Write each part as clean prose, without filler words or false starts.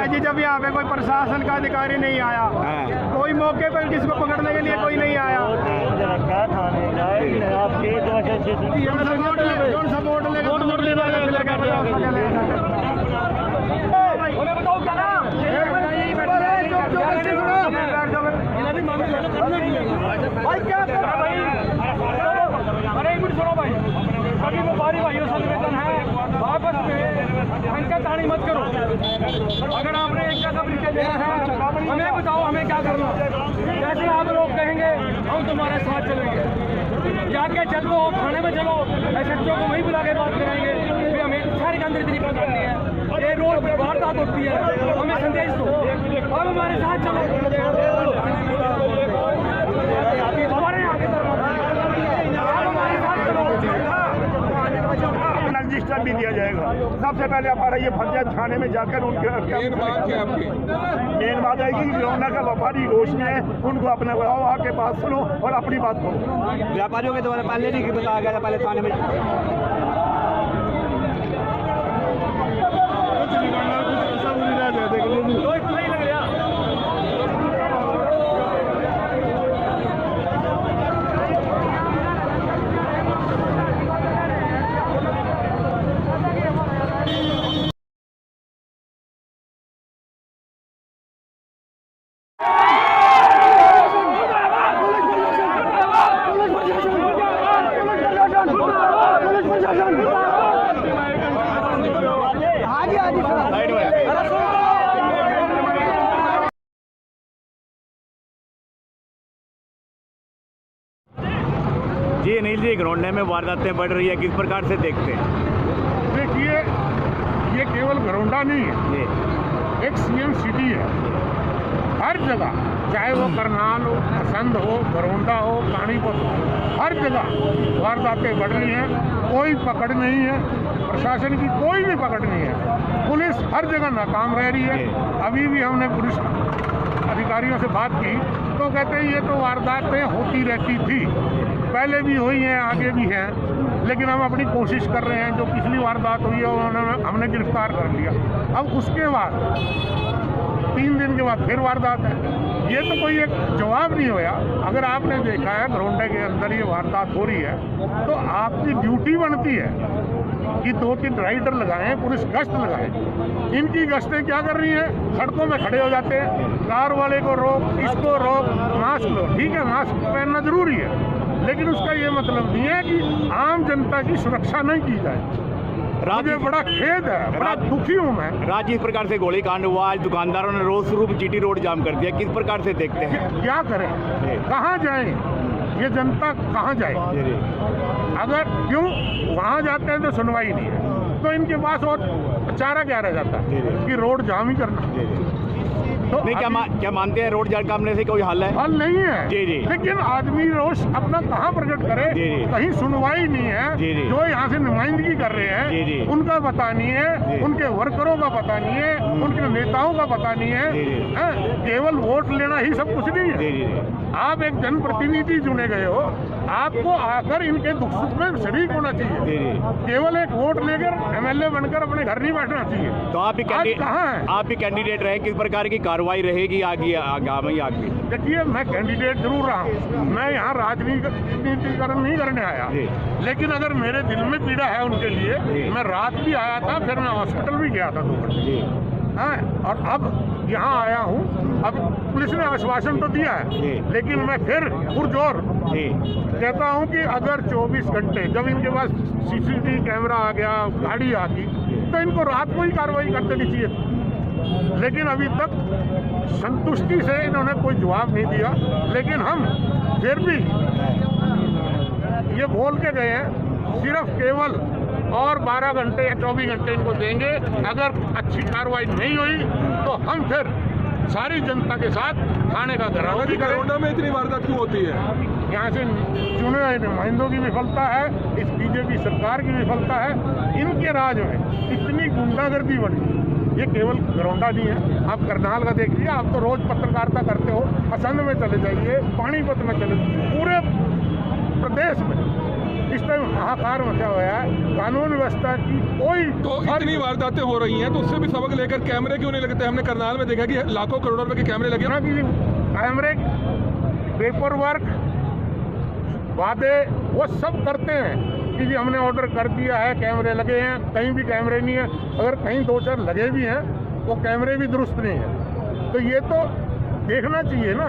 जी जब यहाँ पे कोई प्रशासन का अधिकारी नहीं आया, कोई मौके पर किसी को पकड़ने के लिए कोई नहीं आया, अभी व्यापारी भाइयों से निवेदन है, वापस में इनका ताड़ी मत करो। अगर आपने एक जैसा ब्रिकेट देना है, हमें बताओ हमें क्या करना। जैसे आप लोग कहेंगे हम तुम्हारे साथ चलेंगे, जाके चलो थाने में चलो, एसएचओ को वहीं बुला के बात कराएंगे कि हमें शहर के अंदर इतनी बात करनी है, ये रोड पर वारदात होती है, हमें संदेश दो, अब हमारे साथ चलो। रजिस्टर भी दिया जाएगा। सबसे पहले हमारा ये पंचायत थाने में जाकर उनके मेन बात है कि लौंडा का व्यापारी रोशनी है, उनको अपना बुलाओ, आके बात सुनो और अपनी बात करो। व्यापारियों के द्वारा पहले नहीं बताया गया था, पहले थाने में जी अनिल जी, घरौंडे में वारदातें बढ़ रही है, किस प्रकार से देखते हैं? देखिए, ये केवल घरौंडा नहीं है, एक सीएम सिटी है। हर जगह, चाहे वो करनाल हो, असंध हो, घरौंडा हो, पानीपत हो, हर जगह वारदातें बढ़ रही हैं। कोई पकड़ नहीं है, प्रशासन की कोई भी पकड़ नहीं है, पुलिस हर जगह नाकाम रह रही है। अभी भी हमने पुलिस अधिकारियों से बात की तो कहते हैं ये तो वारदातें होती रहती थी, पहले भी हुई हैं, आगे भी हैं, लेकिन हम अपनी कोशिश कर रहे हैं। जो पिछली वारदात हुई है उन्होंने हमने गिरफ्तार कर लिया, अब उसके बाद 3 दिन के बाद फिर वारदात है। ये तो कोई एक जवाब नहीं होया। अगर आपने देखा है घरौंडे के अंदर ये वारदात हो रही है तो आपकी ड्यूटी बनती है कि 2-3 राइडर लगाएं, पुलिस गश्त लगाएं। इनकी गश्तें क्या कर रही हैं? सड़कों में खड़े हो जाते हैं, कार वाले को रोक, इसको रोक, मास्क लो। ठीक है, मास्क पहनना जरूरी है, लेकिन उसका ये मतलब नहीं है कि आम जनता की सुरक्षा नहीं की जाए। मुझे बड़ा खेद है, बड़ा दुखी हूँ मैं। राज्य इस प्रकार से गोली कांड हुआ, आज दुकानदारों ने रोज स्वरूप जीटी रोड जाम कर दिया, किस प्रकार से देखते हैं? क्या करें, कहाँ जाएं? ये जनता कहाँ जाए? अगर क्यों वहाँ जाते हैं तो सुनवाई नहीं है, तो इनके पास और चारा क्या रह जाता है कि रोड जाम ही करना। तो नहीं, क्या मानते हैं रोड जाम करने से कोई हल है? हल नहीं है। जी जी। लेकिन आदमी रोष अपना कहाँ प्रकट करे? जी जी। कहीं सुनवाई नहीं है। जी जी। जो यहाँ से नुमाइंदगी कर रहे हैं, जी जी, उनका पता नहीं है, उनके वर्करों का पता नहीं है, उनके नेताओं का पता नहीं है। जी जी। केवल वोट लेना ही सब कुछ नहीं है। जी जी। आप एक जनप्रतिनिधि चुने गए हो, आपको आकर इनके दुख सुख में शरीक होना चाहिए। केवल एक वोट लेकर MLA बनकर अपने घर नहीं बैठना चाहिए। तो आप भी कहाँ है? आप भी कैंडिडेट रहे, किस प्रकार की कार्रवाई रहेगी आगे आगामी? देखिए, मैं कैंडिडेट जरूर रहा हूँ, मैं यहाँ राजनीतिकरण नहीं करने आया, लेकिन अगर मेरे दिल में पीड़ा है उनके लिए, मैं रात भी आया था, फिर मैं हॉस्पिटल भी गया था 2 घंटे, और अब यहाँ आया हूँ। अब पुलिस ने आश्वासन तो दिया है, लेकिन मैं फिर पुरजोर कहता हूँ कि अगर 24 घंटे जब इनके पास CCTV कैमरा आ गया, गाड़ी आ गई, तो इनको रात को ही कार्रवाई कर देनी चाहिए थी। लेकिन अभी तक संतुष्टि से इन्होंने कोई जवाब नहीं दिया। लेकिन हम फिर भी ये बोल के गए हैं, सिर्फ केवल और 12 घंटे या 24 घंटे इनको देंगे। अगर अच्छी कार्रवाई नहीं हुई तो हम फिर सारी जनता के साथ थाने का घेराव भी करेंगे। गरोंडा में इतनी वारदात क्यों होती है? यहाँ से चुने हुए नुमाइंदों की विफलता है, इस BJP सरकार की विफलता है। इनके राज में इतनी गुंडागर्दी बढ़ी, ये केवल गरोंडा नहीं है। आप करनाल का देख लीजिए, आप तो रोज पत्रकारिता करते हो, असंध में चले जाइए, पानीपत में चले जाइए, पूरे प्रदेश में इस टाइम हाहाकार मचा हुआ है। कानून व्यवस्था की कोई तो इतनी वारदातें हो रही हैं, तो उससे भी सबक लेकर कैमरे क्यों नहीं लगते? हमने करनाल में देखा कि लाखों करोड़ों रुपए के कैमरे लगे। ना कि कैमरे, पेपर वर्क, वादे वो सब करते हैं कि जी हमने ऑर्डर कर दिया है, कैमरे लगे हैं। कहीं भी कैमरे नहीं है। अगर कहीं 2-4 लगे भी हैं वो कैमरे भी दुरुस्त नहीं है। तो ये तो देखना चाहिए ना,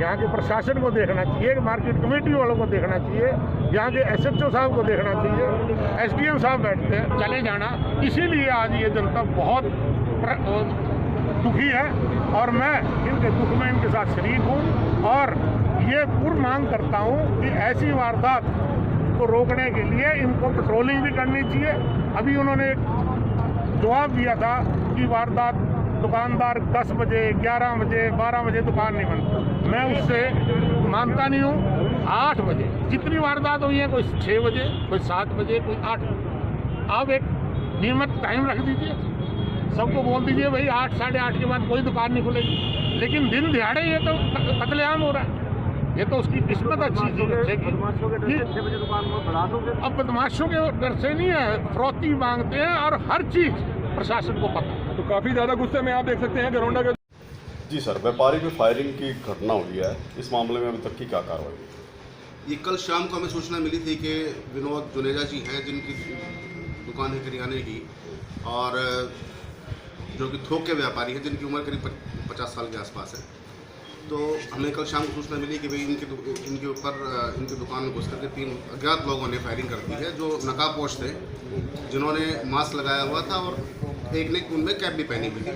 यहाँ के प्रशासन को देखना चाहिए, मार्केट कमेटी वालों को देखना चाहिए, यहाँ के SHO साहब को देखना चाहिए, SDM साहब बैठते हैं, चले जाना। इसीलिए आज ये जनता बहुत दुखी है और मैं इनके दुख में इनके साथ शरीक हूँ। और ये पूर्ण मांग करता हूँ कि ऐसी वारदात को रोकने के लिए इनको पेट्रोलिंग भी करनी चाहिए। अभी उन्होंने जवाब दिया था कि वारदात दुकानदार 10 बजे, 11 बजे, 12 बजे दुकान नहीं बंद। मैं उससे मानता नहीं हूँ। 8 बजे जितनी वारदात हुई है, कोई 6 बजे, कोई 7 बजे, कोई 8 बजे। आप एक नियमित टाइम रख दीजिए, सबको बोल दीजिए भाई 8, 8:30 के बाद कोई दुकान नहीं खुलेगी। लेकिन दिन दिहाड़े ये तो कत्लेआम हो रहा है। ये तो उसकी किस्मत अच्छी थी। अब बदमाशों के डर से नहीं है, फ्रौती मांगते हैं और हर चीज प्रशासन को पता है। तो काफी ज्यादा गुस्से में आप देख सकते हैं गरोंडा के। जी सर, व्यापारी पे फायरिंग की घटना हुई है, इस मामले में अभी तक की क्या कार्रवाई हुई? ये कल शाम को हमें सूचना मिली थी कि विनोद जुनेजा जी हैं, जिनकी दुकान है किराने की, और जो कि थोक के व्यापारी हैं, जिनकी उम्र करीब 50 साल के आसपास है। तो हमें कल शाम को सूचना मिली कि भाई इनके ऊपर इनकी दुकान में घुस करके 3 अज्ञात लोगों ने फायरिंग कर दी है, जो नकाबपोश थे, जिन्होंने मास्क लगाया हुआ था और एक ने उनमें कैप भी पहनी हुई थी।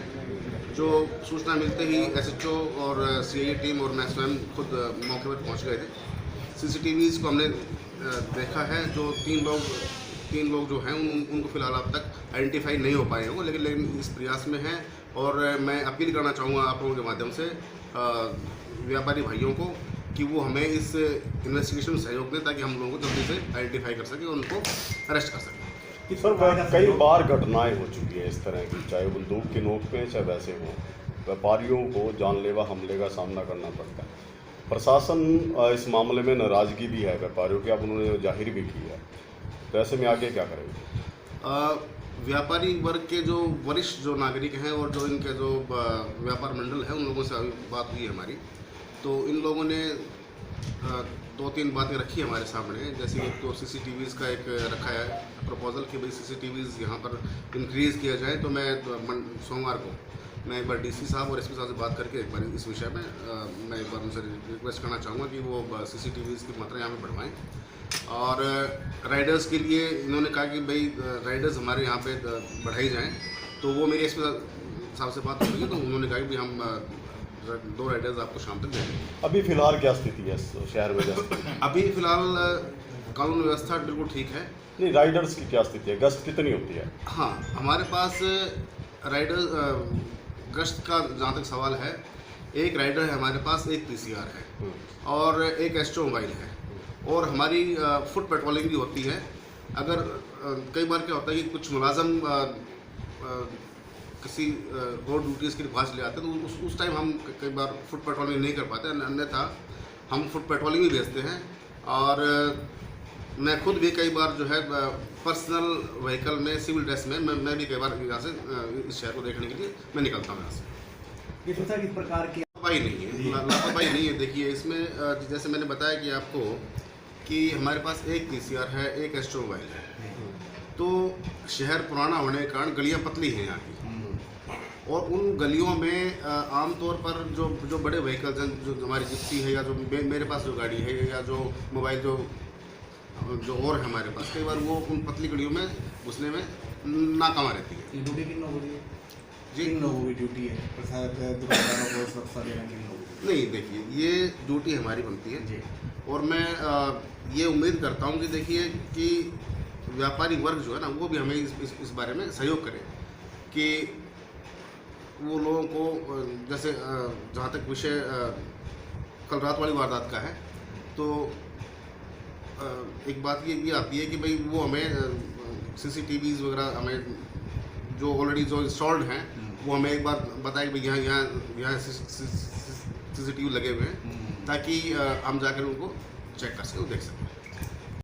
जो सूचना मिलते ही SHO और CIA टीम और मैं स्वयं खुद मौके पर पहुंच गए थे। CCTVs को हमने देखा है। जो 3 लोग जो हैं उनको फिलहाल अब तक आइडेंटिफाई नहीं हो पाए होंगे, लेकिन इस प्रयास में हैं। और मैं अपील करना चाहूँगा आप लोगों के माध्यम से व्यापारी भाइयों को कि वो हमें इस इन्वेस्टिगेशन में सहयोग दें, ताकि हम लोगों को जल्दी से आइडेंटिफाई कर सकें और उनको अरेस्ट कर सकें। सर, कई बार घटनाएं हो चुकी है इस तरह की, चाहे बंदूक की नोक पे चाहे वैसे हो, व्यापारियों को जानलेवा हमले का सामना करना पड़ता है। प्रशासन इस मामले में नाराज़गी भी है व्यापारियों की, अब उन्होंने जाहिर भी की है। तो ऐसे में आगे क्या करेंगे? व्यापारी वर्ग के जो वरिष्ठ जो नागरिक हैं और जो इनके जो व्यापार मंडल है, उन लोगों से अभी बात हुई है हमारी। तो इन लोगों ने 2-3 बातें रखी हमारे सामने। जैसे एक तो CCTVs का एक रखा है प्रपोजल कि भाई CCTVs यहाँ पर इंक्रीज़ किया जाए। तो मैं सोमवार को मैं एक बार DC साहब और SP साहब से बात करके एक बार इस विषय में मैं एक बार उनसे रिक्वेस्ट करना चाहूँगा कि वो CCTVs की मात्रा यहाँ पर बढ़वाएँ। और राइडर्स के लिए इन्होंने कहा कि भाई राइडर्स हमारे यहाँ पे बढ़ाई जाएँ। तो वो मेरी SP साहब से बात हो रही है, तो उन्होंने कहा कि भाई हम 2 राइडर्स आपको शाम तक देंगे। अभी फिलहाल क्या स्थिति है शहर में? अभी फिलहाल कानून व्यवस्था बिल्कुल ठीक है। नहीं, राइडर्स की क्या स्थिति है? गश्त कितनी होती है? हाँ, हमारे पास राइडर गश्त का जहाँ तक सवाल है, एक राइडर है हमारे पास, एक PCR है और एक SHO मोबाइल है। और हमारी फुट पेट्रोलिंग भी होती है। अगर कई बार क्या होता है कि कुछ मुलाजम किसी रोड ड्यूटीज़ के लिहाज ले आते हैं, तो उस टाइम हम कई बार फुट पेट्रोलिंग नहीं कर पाते। अन्यथा हम फुट पेट्रोलिंग भी भेजते हैं और मैं खुद भी कई बार जो है पर्सनल व्हीकल में सिविल ड्रेस में मैं भी कई बार यहाँ से इस शहर को देखने के लिए मैं निकलता हूँ यहाँ से। ये सोचा किस प्रकार की लापरवाही नहीं है, लापरवाही नहीं है। देखिए इसमें जैसे मैंने बताया कि आपको कि हमारे पास एक PCR है, एक एस्ट्रो मोबाइल है, तो शहर पुराना होने के कारण गलियाँ पतली हैं यहाँ की, और उन गलियों में आमतौर पर जो बड़े व्हीकल्स हैं, जो हमारी जिप्सी है या जो मेरे पास जो गाड़ी है या जो मोबाइल जो और है हमारे पास, कई बार वो उन पतली गलियों में घुसने में नाकाम रहती है। ये ड्यूटी किन लोगों की है? जी किन लोगों की ड्यूटी है दुकानदारों को सुरक्षा देना किन लोगों की? नहीं, देखिए ये ड्यूटी हमारी बनती है जी। और मैं ये उम्मीद करता हूँ कि देखिए कि व्यापारी वर्ग जो है ना, वो भी हमें इस बारे में सहयोग करे कि वो लोगों को जैसे जहाँ तक विषय कल रात वाली वारदात का है, तो एक बात ये आती है कि भाई वो हमें CCTVs वगैरह हमें जो ऑलरेडी जो इंस्टॉल्ड हैं वो हमें एक बार बताए कि भाई यहाँ CCTV लगे हुए हैं, ताकि हम जाकर उनको चेक कर सकें, देख सकें।